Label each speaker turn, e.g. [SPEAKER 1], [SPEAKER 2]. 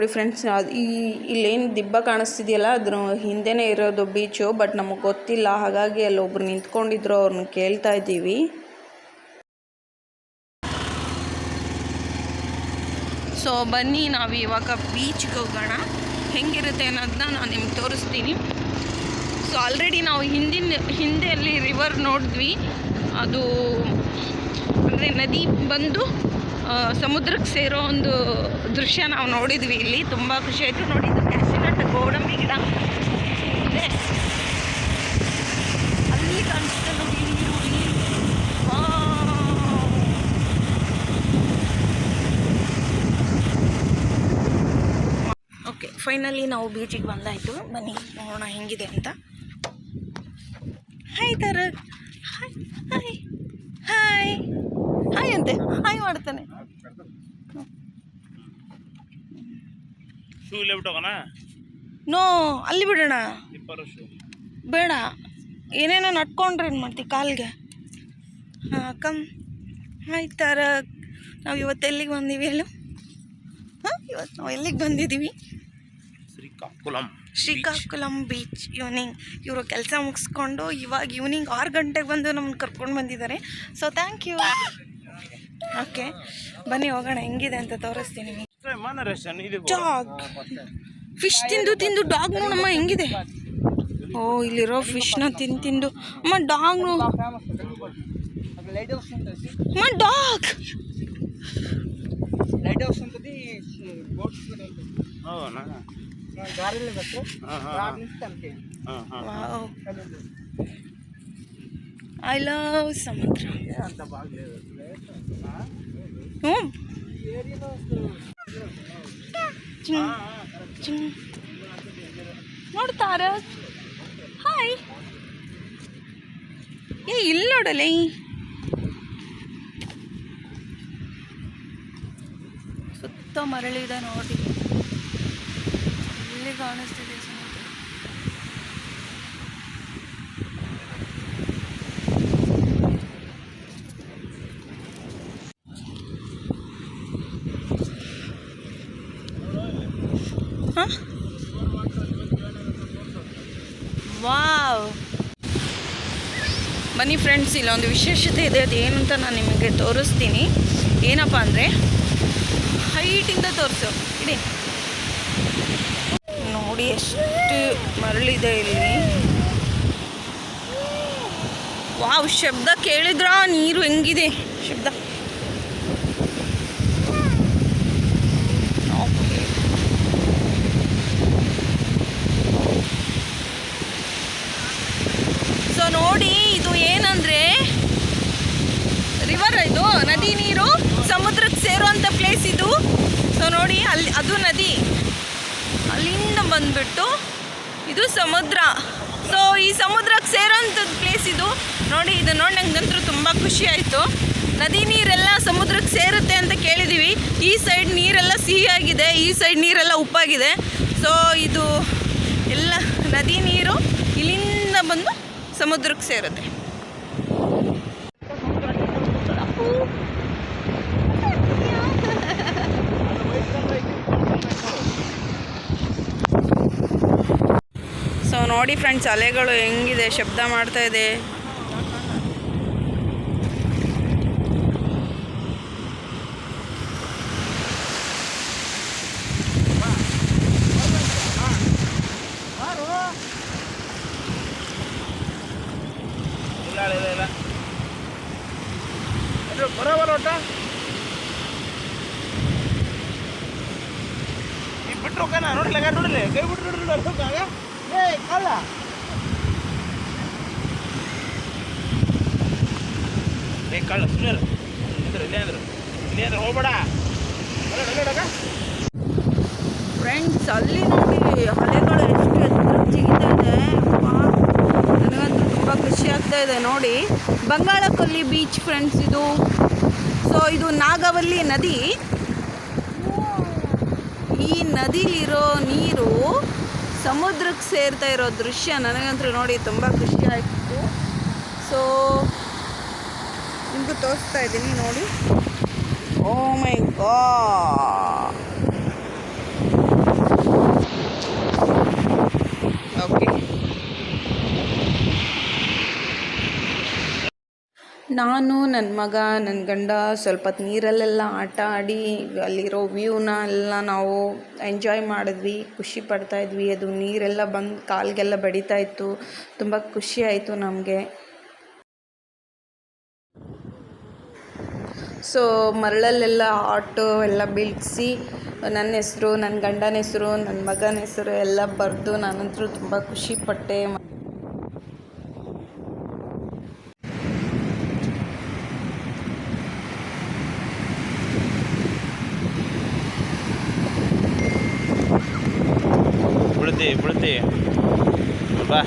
[SPEAKER 1] ನೋಡಿ ಫ್ರೆಂಡ್ಸ್, ಇಲ್ಲೇನು ದಿಬ್ಬ ಕಾಣಿಸ್ತಿದೆಯಲ್ಲ ಅದ್ರ ಹಿಂದೆನೇ ಇರೋದು ಬೀಚು. ಬಟ್ ನಮಗೆ ಗೊತ್ತಿಲ್ಲ, ಹಾಗಾಗಿ ಅಲ್ಲೊಬ್ರು ನಿಂತ್ಕೊಂಡಿದ್ರು, ಅವ್ರನ್ನ ಕೇಳ್ತಾ ಇದ್ದೀವಿ. ಸೊ ಬನ್ನಿ ನಾವು ಇವಾಗ ಬೀಚ್ಗೆ ಹೋಗೋಣ. ಹೆಂಗಿರುತ್ತೆ ಅನ್ನೋದನ್ನ ನಾನು ನಿಮ್ಗೆ ತೋರಿಸ್ತೀನಿ. ಸೊ ಆಲ್ರೆಡಿ ನಾವು ಹಿಂದೆ ಅಲ್ಲಿ ರಿವರ್ ನೋಡಿದ್ವಿ. ಅದು ಅಂದರೆ ನದಿ ಬಂದು ಸಮುದ್ರಕ್ಕೆ ಸೇರೋ ಒಂದು ದೃಶ್ಯ ನಾವು ನೋಡಿದ್ವಿ. ಇಲ್ಲಿ ತುಂಬ ಖುಷಿ ಆಯಿತು. ನೋಡಿ, ಇದು ಕ್ಯಾಸಿನಟ್ ಗೋಡಂಬಿ ಗಿಡ ಇದೆ, ಅಲ್ಲಿ ಕಾಣಿಸುತ್ತೆ ನೋಡಿ ನೀರು. ಓಕೆ, ಫೈನಲಿ ನಾವು ಬೀಚಿಗೆ ಬಂದಾಯಿತು. ಬನ್ನಿ ನೋಡೋಣ ಹೆಂಗಿದೆ ಅಂತ. Hi Tarak, hi hi hi hi ಅಂತೆ, ಹಾಯ್ ಮಾಡ್ತಾನೆ. ನೋ, ಅಲ್ಲಿ ಬಿಡೋಣ, ಬೇಡ. ಏನೇನೋ ನಟ್ಕೊಂಡ್ರೆ ಏನು ಮಾಡ್ತೀವಿ ಕಾಲ್ಗೆ. ಹಾಂ ಕಮ್. ಹಾಯ್ ತಾರಕ್, ನಾವು ಇವತ್ತು ಎಲ್ಲಿಗೆ ಬಂದೀವಿ ಹೇಳು? ಇವತ್ತು ನಾವು ಎಲ್ಲಿಗೆ ಬಂದಿದ್ದೀವಿ? ಶ್ರೀಕಾಕುಳಂ ಬೀಚ್. ಈವ್ನಿಂಗ್ ಇವರು ಕೆಲಸ ಮುಗಿಸ್ಕೊಂಡು ಇವಾಗ ಈವ್ನಿಂಗ್ 6 ಗಂಟೆಗೆ ಬಂದು ನಮ್ಮನ್ನು ಕರ್ಕೊಂಡು ಬಂದಿದ್ದಾರೆ. So thank you. ಓಕೆ ಬನ್ನಿ ಹೋಗೋಣ, ಹೆಂಗಿದೆ ಅಂತ ತೋರಿಸ್ತೀನಿ. ಡಾಗ್ ಫಿಶ್ ತಿಂದು ಡಾಗ್ ನೋಡಮ್ಮ ಹೆಂಗಿದೆ. ಓ, ಇಲ್ಲಿರೋ ಫಿಶ್ನ ತಿಂದು ಅಮ್ಮ ಡಾಗ್ ಅಮ್ಮ ಡಾಗ್. ಐ ಲವ್ ಸಮುದ್ರ. ನೋಡ್ತಾರ. ಹಾಯ್. ಇಲ್ಲಿ ನೋಡಲ್ಲ, ಸುತ್ತ ಮರಳಿದೆ ನೋಡಿ, ಇಲ್ಲಿ ಕಾಣಿಸ್ತಿದೆ ಸಮುದ್ರ. ವಾವ್. ಬನ್ನಿ ಫ್ರೆಂಡ್ಸ್, ಇಲ್ಲೊಂದು ವಿಶೇಷತೆ ಇದೆ. ಅದೇನು ಅಂತ ನಾನು ನಿಮಗೆ ತೋರಿಸ್ತೀನಿ. ಏನಪ್ಪ ಅಂದರೆ, ಹೈಟಿಂದ ತೋರಿಸು ಇಡಿ. ನೋಡಿ ಎಷ್ಟು ಮರಳಿದೆ ಇಲ್ಲಿ. ವಾವ್, ಶಬ್ದ ಕೇಳಿದ್ರ? ನೀರು ಹೆಂಗಿದೆ ಶಬ್ದ. ಸೊ ನೋಡಿ, ಇದು ಏನಂದರೆ ರಿವರ್, ಇದು ನದಿ ನೀರು ಸಮುದ್ರಕ್ಕೆ ಸೇರುವಂಥ ಪ್ಲೇಸ್ ಇದು. ಸೊ ನೋಡಿ, ಅಲ್ಲಿ ಅದು ನದಿ, ಅಲ್ಲಿಂದ ಬಂದುಬಿಟ್ಟು ಇದು ಸಮುದ್ರ. ಸೊ ಈ ಸಮುದ್ರಕ್ಕೆ ಸೇರೋಂಥದ್ದು ಪ್ಲೇಸ್ ಇದು. ನೋಡಿ, ಇದು ನೋಡಿ ನಂಗಂತೂ ತುಂಬ ಖುಷಿ ಆಯಿತು. ನದಿ ನೀರೆಲ್ಲ ಸಮುದ್ರಕ್ಕೆ ಸೇರುತ್ತೆ ಅಂತ ಕೇಳಿದ್ದೀವಿ. ಈ ಸೈಡ್ ನೀರೆಲ್ಲ ಸಿಹಿಯಾಗಿದೆ, ಈ ಸೈಡ್ ನೀರೆಲ್ಲ ಉಪ್ಪಾಗಿದೆ. ಸೊ ಇದು ಎಲ್ಲ ನದಿ ನೀರು ಇಲ್ಲಿಂದ ಬಂದು ಸಮುದ್ರಕ್ಕೆ ಸೇರುತ್ತೆ. ಸೊ ನೋಡಿ ಫ್ರೆಂಡ್ಸ್, ಅಲೆಗಳು ಹೆಂಗಿದೆ, ಶಬ್ದ ಮಾಡ್ತಾ ಇದೆ. ಬಿಟ್ರು ನೋಡಲ್ಲ, ನೋಡಲ್ಲ ಕೈ ಬಿಟ್ಟು ನೋಡಲ್ಲ. ಕಳ್ಳ ಕಳ್ಳ ಸುಮ್ಮನೆ ಇಲ್ಲೇ ಅಂದ್ರೆ ಹೋಗ್ಬೇಡ. ಫ್ರೆಂಡ್ಸ್, ಅಲ್ಲಿ ನೋಡಿ ಅಲೆಗಳು ಎಷ್ಟು ಎತ್ತರ ಜಿಗಿತಾ ಇದೆ. ನನಗಂತೂ ತುಂಬ ಖುಷಿ ಆಗ್ತಾ ಇದೆ ನೋಡಿ. ಬಂಗಾಳಕೊಲ್ಲಿ ಬೀಚ್ ಫ್ರೆಂಡ್ಸ್ ಇದು. ಸೊ ಇದು ನಾಗವಲ್ಲಿ ನದಿ. ಈ ನದಿಲಿರೋ ನೀರು ಸಮುದ್ರಕ್ಕೆ ಸೇರ್ತಾ ಇರೋ ದೃಶ್ಯ ನನಗಂತೂ ನೋಡಿ ತುಂಬ ಖುಷಿ ಆಯಿತು. ಸೊ ನಿಮಗೂ ತೋರಿಸ್ತಾ ಇದ್ದೀನಿ ನೋಡಿ. ಓ ಮೈ ಗಾಡ್. ನಾನು ನನ್ನ ಮಗ ನನ್ನ ಗಂಡ ಸ್ವಲ್ಪ ಹೊತ್ತು ನೀರಲ್ಲೆಲ್ಲ ಆಟ ಆಡಿ ಅಲ್ಲಿರೋ ವ್ಯೂನ ಎಲ್ಲ ನಾವು ಎಂಜಾಯ್ ಮಾಡಿದ್ವಿ, ಖುಷಿ ಪಡ್ತಾಯಿದ್ವಿ. ಅದು ನೀರೆಲ್ಲ ಬಂದು ಕಾಲಿಗೆಲ್ಲ ಬಡಿತಾ ಇತ್ತು, ತುಂಬ ಖುಷಿ ಆಯಿತು ನಮಗೆ. ಸೊ ಮರಳಲ್ಲೆಲ್ಲ ಆಟೋ ಎಲ್ಲ ಬೀಳಿಸಿ ನನ್ನ ಹೆಸರು, ನನ್ನ ಗಂಡನ ಹೆಸರು, ನನ್ನ ಮಗನ ಹೆಸರು ಎಲ್ಲ ಬರೆದು ನಾನಂತೂ ತುಂಬ ಖುಷಿಪಟ್ಟೆ.
[SPEAKER 2] ಬಿಡ್ತಿ ಬಾ.